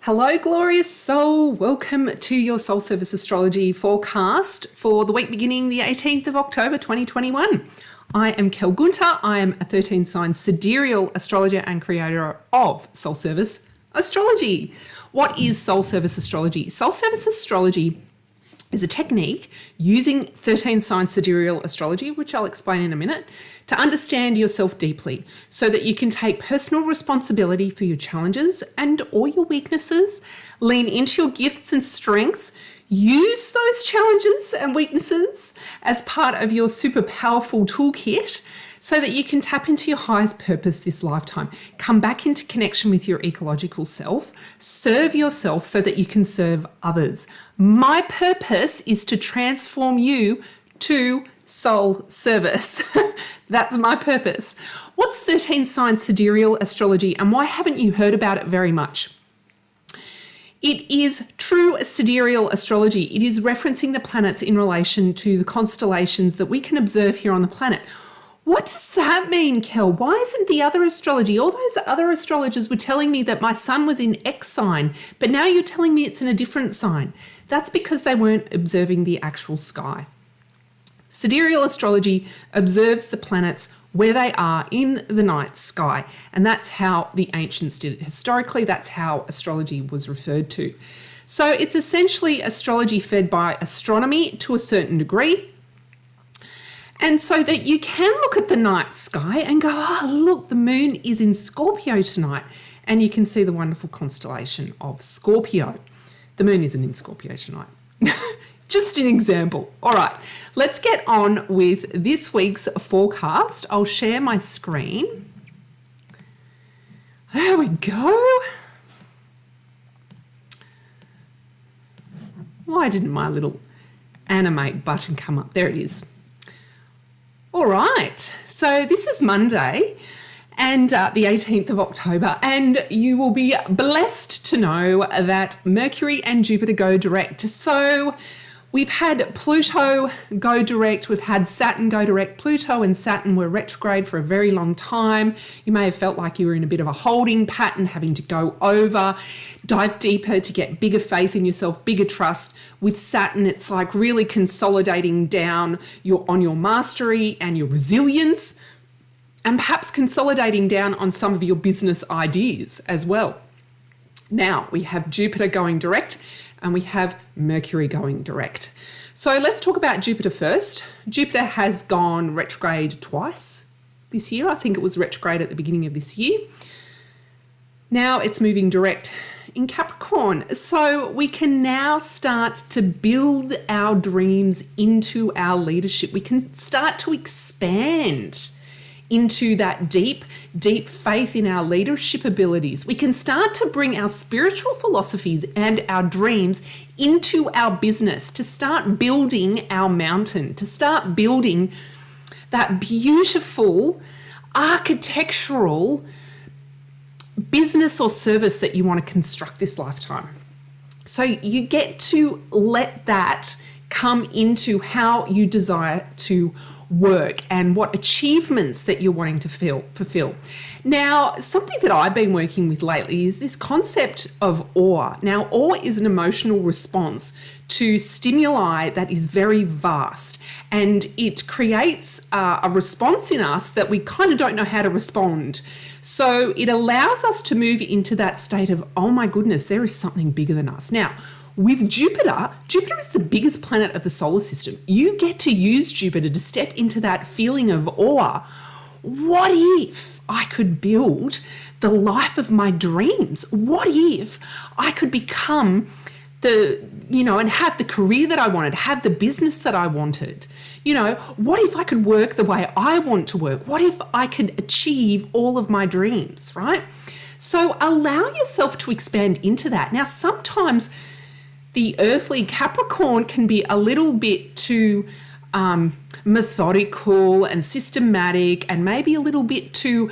Hello, glorious soul. Welcome to your Soul Service Astrology forecast for the week beginning the 18th of October 2021. I am Kelx. I am a 13-sign sidereal astrologer and creator of Soul Service Astrology. What is Soul Service Astrology? Soul Service Astrology is a technique using 13-sign sidereal astrology, which I'll explain in a minute, to understand yourself deeply so that you can take personal responsibility for your challenges and all your weaknesses, lean into your gifts and strengths, use those challenges and weaknesses as part of your super powerful toolkit so that you can tap into your highest purpose this lifetime, come back into connection with your ecological self, serve yourself so that you can serve others. My purpose is to transform you to soul service. That's my purpose. What's 13 sign sidereal astrology and why haven't you heard about it very much? It is true sidereal astrology. It is referencing the planets in relation to the constellations that we can observe here on the planet. What does that mean, Kel? Why isn't the other astrology? All those other astrologers were telling me that my sun was in X sign, but now you're telling me it's in a different sign. That's because they weren't observing the actual sky. Sidereal astrology observes the planets where they are in the night sky, and that's how the ancients did it. Historically, that's how astrology was referred to. So it's essentially astrology fed by astronomy to a certain degree. And so that you can look at the night sky and go, oh, look, the moon is in Scorpio tonight. And you can see the wonderful constellation of Scorpio. The moon isn't in Scorpio tonight. Just an example. All right, let's get on with this week's forecast. I'll share my screen. There we go. Why didn't my little animate button come up? There it is. All right, so this is Monday and the 18th of October, and you will be blessed to know that Mercury and Jupiter go direct. So we've had Pluto go direct, we've had Saturn go direct. Pluto and Saturn were retrograde for a very long time. You may have felt like you were in a bit of a holding pattern, having to go over, dive deeper to get bigger faith in yourself, bigger trust. With Saturn, it's like really consolidating down on your mastery and your resilience, and perhaps consolidating down on some of your business ideas as well. Now we have Jupiter going direct and we have Mercury going direct. So let's talk about Jupiter first. Jupiter has gone retrograde twice this year. I think it was retrograde at the beginning of this year. Now it's moving direct in Capricorn. So we can now start to build our dreams into our leadership. We can start to expand into that deep, deep faith in our leadership abilities. We can start to bring our spiritual philosophies and our dreams into our business, to start building our mountain, to start building that beautiful architectural business or service that you want to construct this lifetime. So you get to let that come into how you desire to work and what achievements that you're wanting to fulfill. Now, something that I've been working with lately is this concept of awe. Now, awe is an emotional response to stimuli that is very vast, and it creates a response in us that we kind of don't know how to respond. So it allows us to move into that state of, oh my goodness, there is something bigger than us. Now, with Jupiter, Jupiter is the biggest planet of the solar system. You get to use Jupiter to step into that feeling of awe. What if I could build the life of my dreams? What if I could become and have the career that I wanted, have the business that I wanted? What if I could work the way I want to work? What if I could achieve all of my dreams, right? So allow yourself to expand into that. Now, sometimes the earthly Capricorn can be a little bit too methodical and systematic and maybe a little bit too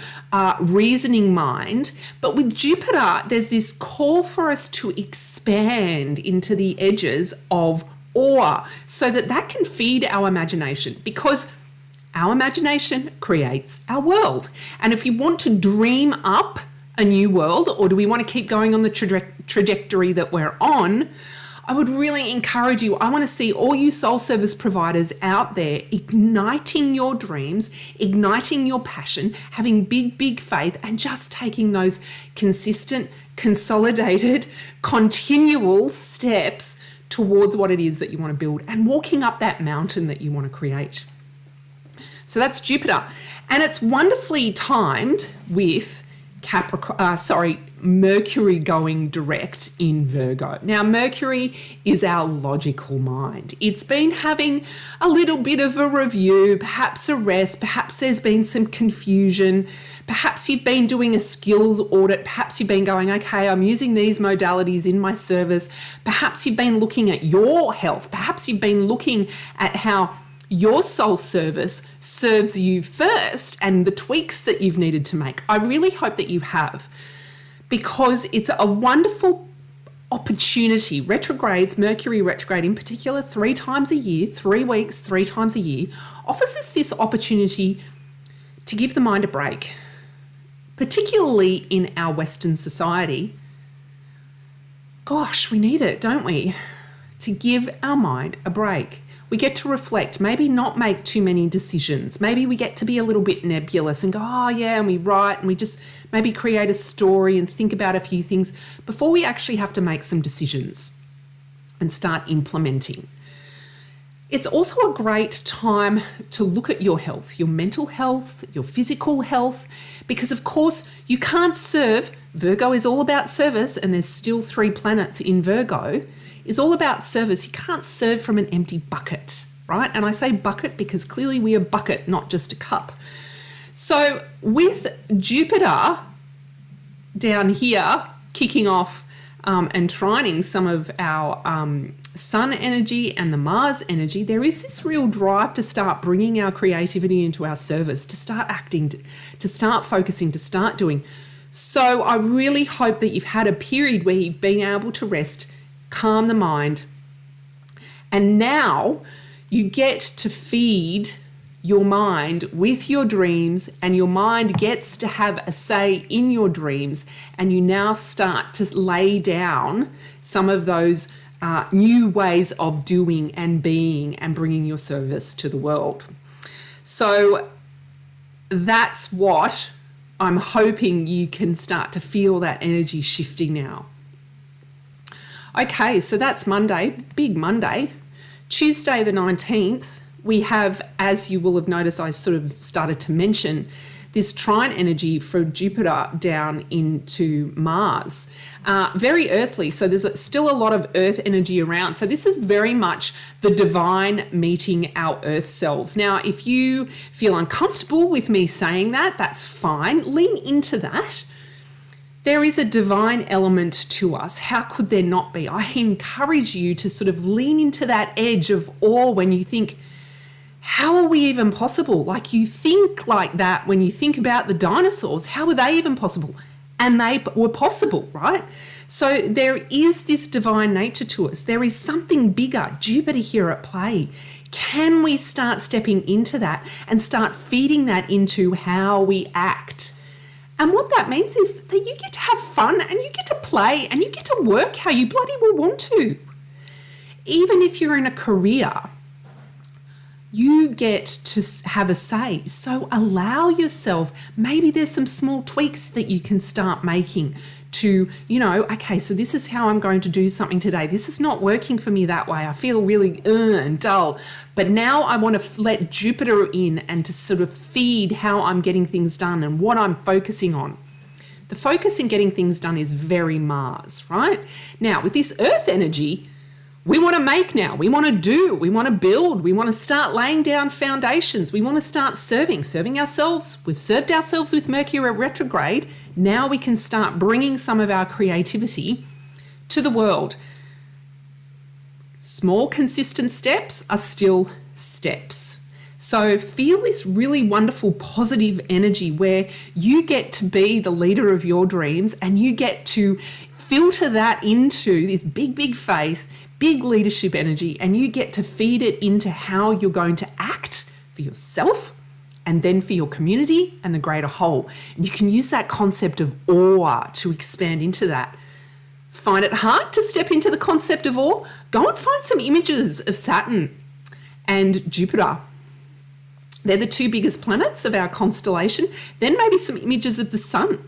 reasoning mind. But with Jupiter, there's this call for us to expand into the edges of awe so that can feed our imagination, because our imagination creates our world. And if you want to dream up a new world, or do we want to keep going on the trajectory that we're on? I would really encourage you. I want to see all you soul service providers out there igniting your dreams, igniting your passion, having big faith, and just taking those consistent, consolidated, continual steps towards what it is that you want to build and walking up that mountain that you want to create. So that's Jupiter. And it's wonderfully timed with Mercury going direct in Virgo. Now, Mercury is our logical mind. It's been having a little bit of a review, perhaps a rest, perhaps there's been some confusion, perhaps you've been doing a skills audit, perhaps you've been going, okay, I'm using these modalities in my service, perhaps you've been looking at your health, perhaps you've been looking at how your soul service serves you first and the tweaks that you've needed to make. I really hope that you have, because it's a wonderful opportunity. Retrogrades, Mercury retrograde in particular, 3 times a year, 3 weeks, 3 times a year, offers us this opportunity to give the mind a break, particularly in our Western society. Gosh, we need it, don't we? To give our mind a break. We get to reflect, maybe not make too many decisions. Maybe we get to be a little bit nebulous and go, oh yeah, and we write and we just maybe create a story and think about a few things before we actually have to make some decisions and start implementing. It's also a great time to look at your health, your mental health, your physical health, because of course you can't serve. Virgo is all about service, and there's still 3 planets in Virgo. Is all about service. You can't serve from an empty bucket, right? And I say bucket because clearly we are bucket, not just a cup. So with Jupiter down here kicking off and trining some of our Sun energy and the Mars energy, there is this real drive to start bringing our creativity into our service, to start acting, to start focusing, to start doing. So I really hope that you've had a period where you've been able to rest, calm the mind, and now you get to feed your mind with your dreams, and your mind gets to have a say in your dreams, and you now start to lay down some of those new ways of doing and being and bringing your service to the world. So that's what I'm hoping you can start to feel, that energy shifting now. Okay, so that's Monday, big Monday. Tuesday the 19th, we have, as you will have noticed, I sort of started to mention, this trine energy for Jupiter down into Mars. Very earthly, so there's still a lot of earth energy around. So this is very much the divine meeting our earth selves. Now, if you feel uncomfortable with me saying that, that's fine. Lean into that. There is a divine element to us. How could there not be? I encourage you to sort of lean into that edge of awe when you think, how are we even possible? Like, you think like that when you think about the dinosaurs. How were they even possible? And they were possible, right? So there is this divine nature to us. There is something bigger, Jupiter here at play. Can we start stepping into that and start feeding that into how we act? And what that means is that you get to have fun and you get to play and you get to work how you bloody well want to. Even if you're in a career, you get to have a say. So allow yourself, maybe there's some small tweaks that you can start making to, okay, so this is how I'm going to do something today. This is not working for me that way. I feel really and dull. But now I want to let Jupiter in and to sort of feed how I'm getting things done and what I'm focusing on. The focus in getting things done is very Mars, right? Now, with this earth energy, we want to make now, we want to do, we want to build, we want to start laying down foundations, we want to start serving ourselves. We've served ourselves with Mercury retrograde. Now we can start bringing some of our creativity to the world. Small, consistent steps are still steps. So feel this really wonderful positive energy where you get to be the leader of your dreams and you get to filter that into this big faith, big leadership energy, and you get to feed it into how you're going to act for yourself and then for your community and the greater whole. And you can use that concept of awe to expand into that. Find it hard to step into the concept of awe? Go and find some images of Saturn and Jupiter. They're the two biggest planets of our constellation. Then maybe some images of the sun.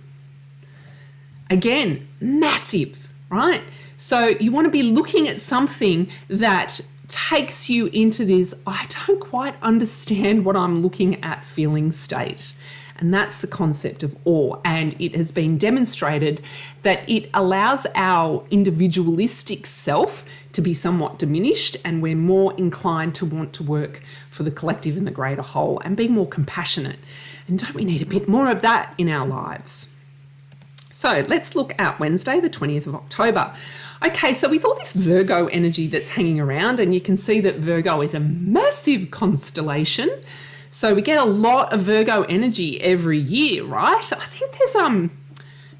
Again, massive, right? So you want to be looking at something that takes you into this, I don't quite understand what I'm looking at feeling state. And that's the concept of awe. And it has been demonstrated that it allows our individualistic self to be somewhat diminished, and we're more inclined to want to work for the collective and the greater whole and be more compassionate. And don't we need a bit more of that in our lives? So let's look at Wednesday, the 20th of October. Okay, so with all this Virgo energy that's hanging around, and you can see that Virgo is a massive constellation. So we get a lot of Virgo energy every year, right? I think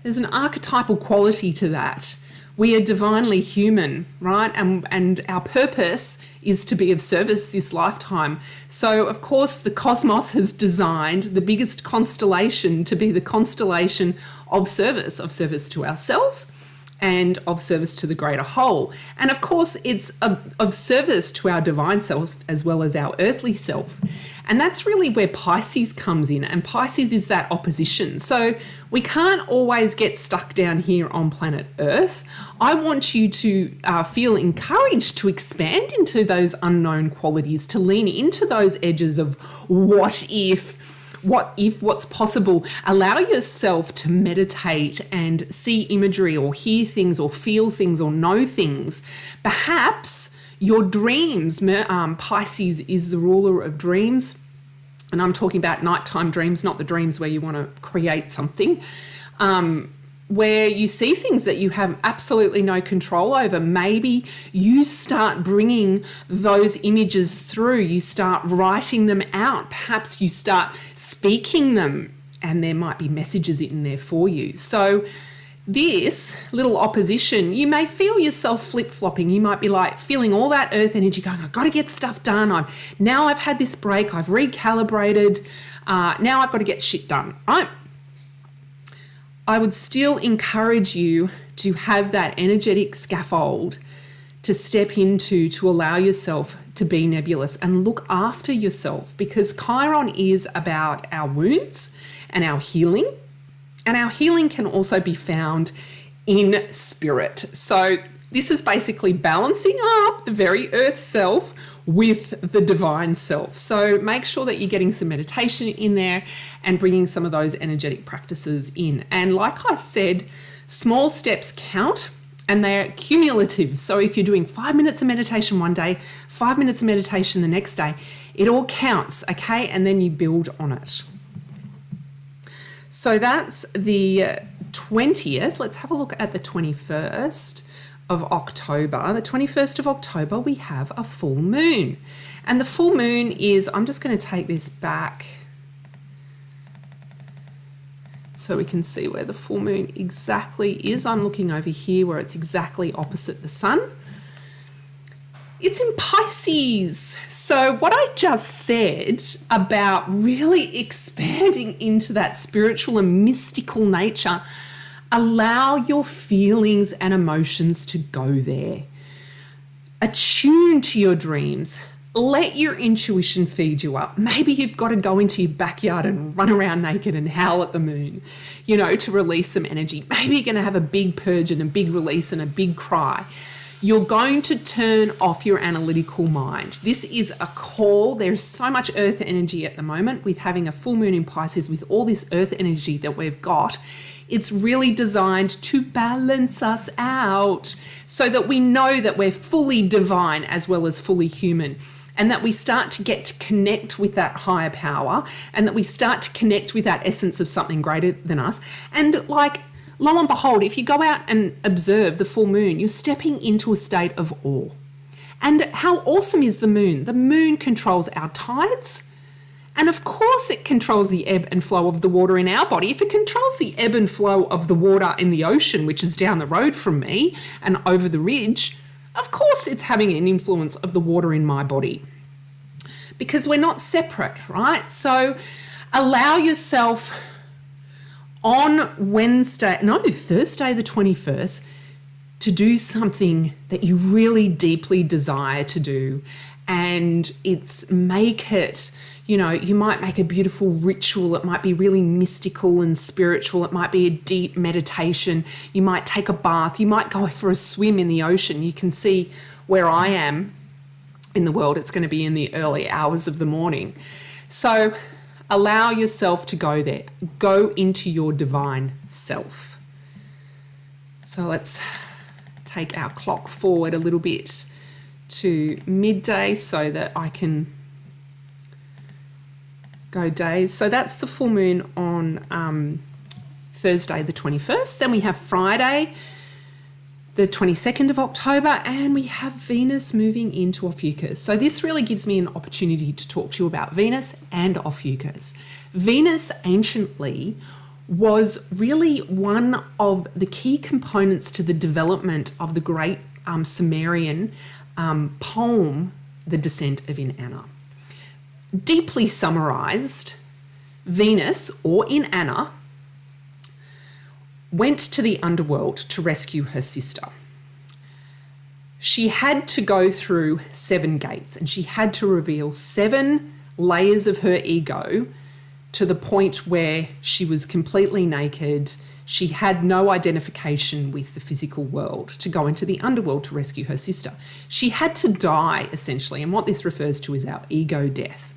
there's an archetypal quality to that. We are divinely human, right? And our purpose is to be of service this lifetime. So, of course, the cosmos has designed the biggest constellation to be the constellation of service to ourselves and of service to the greater whole. And of course, it's of service to our divine self as well as our earthly self. And that's really where Pisces comes in. And Pisces is that opposition. So we can't always get stuck down here on planet Earth. I want you to feel encouraged to expand into those unknown qualities, to lean into those edges of what's possible. Allow yourself to meditate and see imagery or hear things or feel things or know things. Perhaps your dreams, Pisces is the ruler of dreams. And I'm talking about nighttime dreams, not the dreams where you want to create something, where you see things that you have absolutely no control over. Maybe you start bringing those images through. You start writing them out. Perhaps you start speaking them, and there might be messages in there for you. So this little opposition, you may feel yourself flip-flopping. You might be like feeling all that earth energy going, I've got to get stuff done. Now I've had this break. I've recalibrated. Now I've got to get shit done, right? I would still encourage you to have that energetic scaffold to step into, to allow yourself to be nebulous and look after yourself, because Chiron is about our wounds and our healing. And our healing can also be found in spirit. So this is basically balancing up the very earth self with the divine self. So make sure that you're getting some meditation in there and bringing some of those energetic practices in. And like I said, small steps count and they're cumulative. So if you're doing 5 minutes of meditation one day, 5 minutes of meditation the next day, it all counts, okay? And then you build on it. So that's the 20th. Let's have a look at the 21st of October. The 21st of October, we have a full moon. And the full moon is, I'm just going to take this back so we can see where the full moon exactly is. I'm looking over here where it's exactly opposite the sun. It's in Pisces. So what I just said about really expanding into that spiritual and mystical nature, allow your feelings and emotions to go there. Attune to your dreams. Let your intuition feed you up. Maybe you've got to go into your backyard and run around naked and howl at the moon, to release some energy. Maybe you're going to have a big purge and a big release and a big cry. You're going to turn off your analytical mind. This is a call. There's so much earth energy at the moment with having a full moon in Pisces, with all this earth energy that we've got. It's really designed to balance us out so that we know that we're fully divine as well as fully human, and that we start to get to connect with that higher power, and that we start to connect with that essence of something greater than us. And lo and behold, if you go out and observe the full moon, you're stepping into a state of awe. And how awesome is the moon? The moon controls our tides. And of course it controls the ebb and flow of the water in our body. If it controls the ebb and flow of the water in the ocean, which is down the road from me and over the ridge, of course it's having an influence of the water in my body. Because we're not separate, right? So Allow yourself on Thursday the 21st, to do something that you really deeply desire to do. And make it, you might make a beautiful ritual. It might be really mystical and spiritual. It might be a deep meditation. You might take a bath. You might go for a swim in the ocean. You can see where I am in the world. It's going to be in the early hours of the morning. So allow yourself to go there. Go into your divine self. So let's take our clock forward a little bit to midday so that I can go days. So that's the full moon on Thursday the 21st. Then we have Friday the 22nd of October, and we have Venus moving into Ophiuchus. So this really gives me an opportunity to talk to you about Venus and Ophiuchus. Venus anciently was really one of the key components to the development of the great Sumerian poem, The Descent of Inanna. Deeply summarized, Venus, or Inanna, went to the underworld to rescue her sister. She had to go through 7 gates, and she had to reveal 7 layers of her ego to the point where she was completely naked. She had no identification with the physical world to go into the underworld to rescue her sister. She had to die, essentially, and what this refers to is our ego death.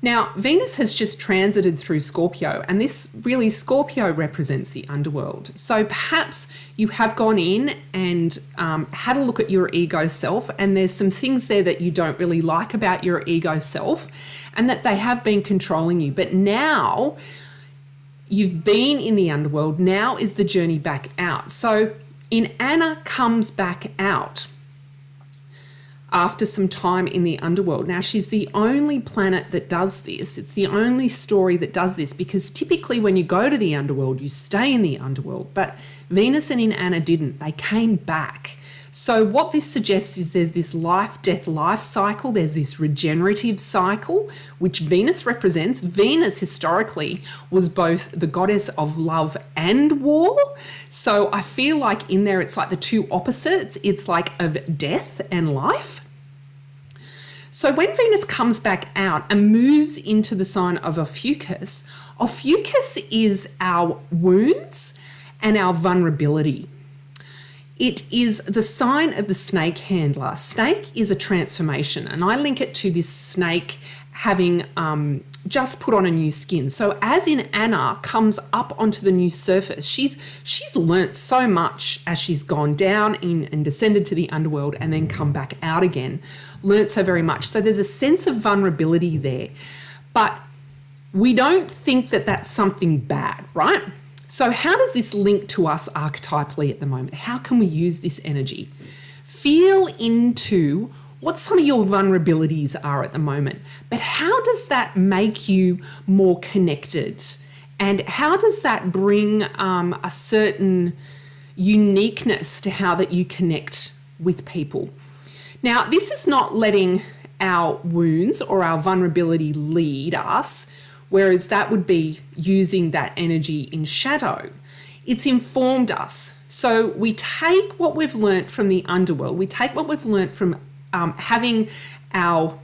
Now, Venus has just transited through Scorpio, and Scorpio represents the underworld. So perhaps you have gone in and had a look at your ego self, and there's some things there that you don't really like about your ego self, and that they have been controlling you. But now you've been in the underworld, now is the journey back out. So Inanna comes back out after some time in the underworld. Now, she's the only planet that does this. It's the only story that does this, because typically when you go to the underworld, you stay in the underworld. But Venus and Inanna didn't. They came back. So what this suggests is there's this life, death, life cycle. There's this regenerative cycle, which Venus represents. Venus historically was both the goddess of love and war. So I feel like in there, it's like the two opposites. It's like of death and life. So when Venus comes back out and moves into the sign of Ophiuchus, Ophiuchus is our wounds and our vulnerability. It is the sign of the snake handler. Snake is a transformation, and I link it to this snake having just put on a new skin. So as Inanna comes up onto the new surface, she's learnt so much as she's gone down in and descended to the underworld and then come back out again. Learnt so very much. So there's a sense of vulnerability there. But we don't think that that's something bad, right? So how does this link to us archetypally at the moment? How can we use this energy? Feel into what some of your vulnerabilities are at the moment, but how does that make you more connected? And how does that bring a certain uniqueness to how that you connect with people? Now, this is not letting our wounds or our vulnerability lead us, whereas that would be using that energy in shadow. It's informed us. So we take what we've learnt from the underworld, we take what we've learnt from having our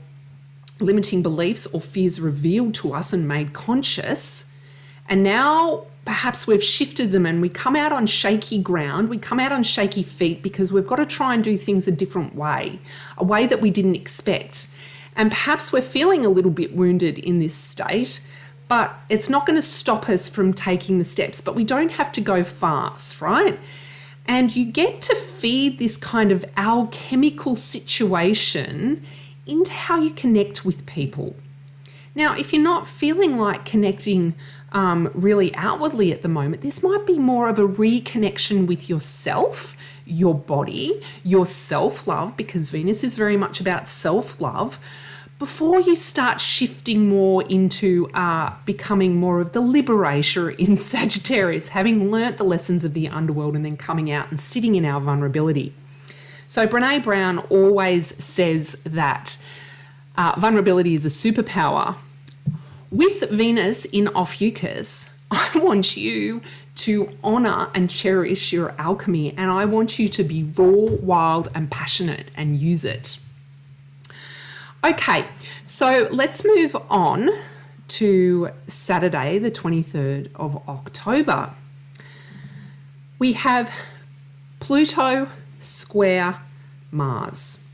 limiting beliefs or fears revealed to us and made conscious, and now perhaps we've shifted them and we come out on shaky ground, we come out on shaky feet because we've got to try and do things a different way, a way that we didn't expect. And perhaps we're feeling a little bit wounded in this state, but it's not going to stop us from taking the steps. But we don't have to go fast, right? And you get to feed this kind of alchemical situation into how you connect with people. Now, if you're not feeling like connecting really outwardly at the moment, this might be more of a reconnection with yourself, your body, your self-love, because Venus is very much about self-love, before you start shifting more into becoming more of the liberator in Sagittarius, having learnt the lessons of the underworld and then coming out and sitting in our vulnerability. So Brené Brown always says that vulnerability is a superpower. With Venus in Ophiuchus, I want you to honor and cherish your alchemy, and I want you to be raw, wild, and passionate and use it. Okay, so let's move on to Saturday, the 23rd of October. We have Pluto square Mars.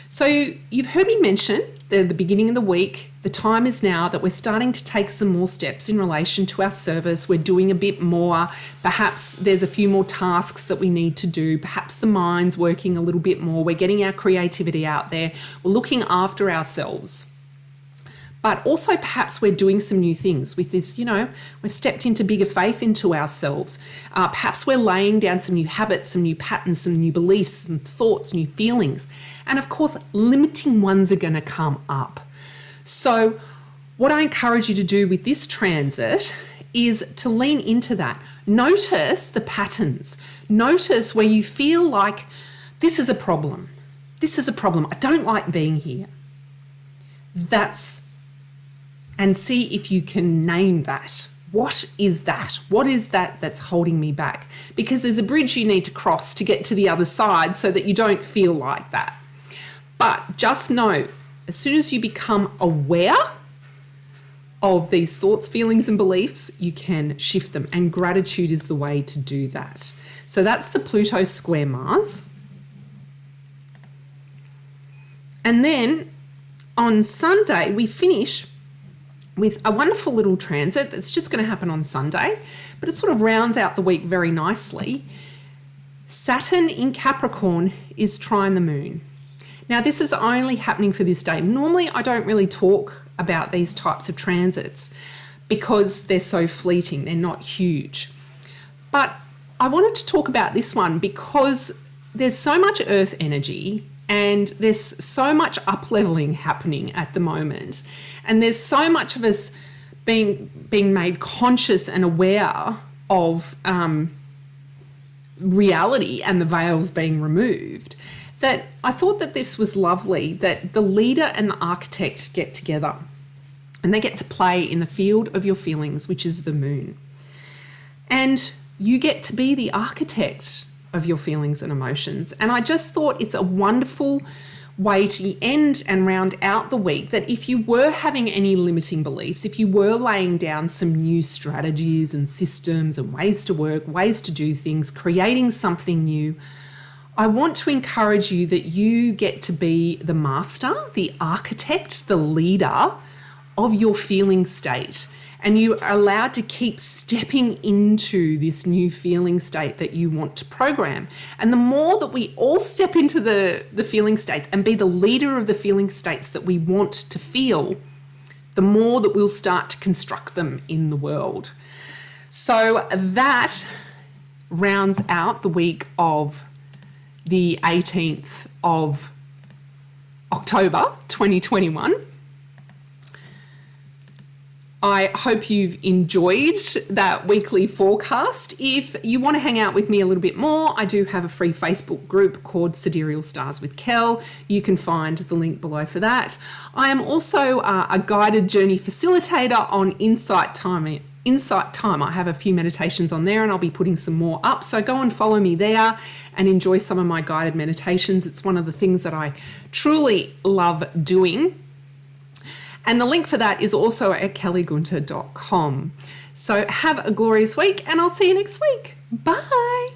So you've heard me mention the beginning of the week, the time is now that we're starting to take some more steps in relation to our service. We're doing a bit more. Perhaps there's a few more tasks that we need to do. Perhaps the mind's working a little bit more. We're getting our creativity out there. We're looking after ourselves. But also perhaps we're doing some new things with this, we've stepped into bigger faith into ourselves. Perhaps we're laying down some new habits, some new patterns, some new beliefs, some thoughts, new feelings. And of course, limiting ones are going to come up. So what I encourage you to do with this transit is to lean into that. Notice the patterns. Notice where you feel like this is a problem. This is a problem. I don't like being here. And see if you can name that. What is that? What is that that's holding me back? Because there's a bridge you need to cross to get to the other side so that you don't feel like that. But just know, as soon as you become aware of these thoughts, feelings, and beliefs, you can shift them. And gratitude is the way to do that. So that's the Pluto square Mars. And then on Sunday, we finish with a wonderful little transit that's just going to happen on Sunday, but it sort of rounds out the week very nicely. Saturn in Capricorn is trine the moon. Now, this is only happening for this day. Normally, I don't really talk about these types of transits because they're so fleeting, they're not huge. But I wanted to talk about this one because there's so much earth energy and there's so much up-leveling happening at the moment. And there's so much of us being made conscious and aware of reality and the veils being removed, that I thought that this was lovely, that the leader and the architect get together and they get to play in the field of your feelings, which is the moon. And you get to be the architect of your feelings and emotions. And I just thought it's a wonderful way to end and round out the week, that if you were having any limiting beliefs, if you were laying down some new strategies and systems and ways to work, ways to do things, creating something new, I want to encourage you that you get to be the master, the architect, the leader of your feeling state. And you are allowed to keep stepping into this new feeling state that you want to program. And the more that we all step into the feeling states and be the leader of the feeling states that we want to feel, the more that we'll start to construct them in the world. So that rounds out the week of the 18th of October 2021. I hope you've enjoyed that weekly forecast. If you want to hang out with me a little bit more, I do have a free Facebook group called Sidereal Stars with Kel. You can find the link below for that. I am also a guided journey facilitator on Insight Time. I have a few meditations on there and I'll be putting some more up. So go and follow me there and enjoy some of my guided meditations. It's one of the things that I truly love doing. And the link for that is also at kellygunter.com. So have a glorious week and I'll see you next week. Bye.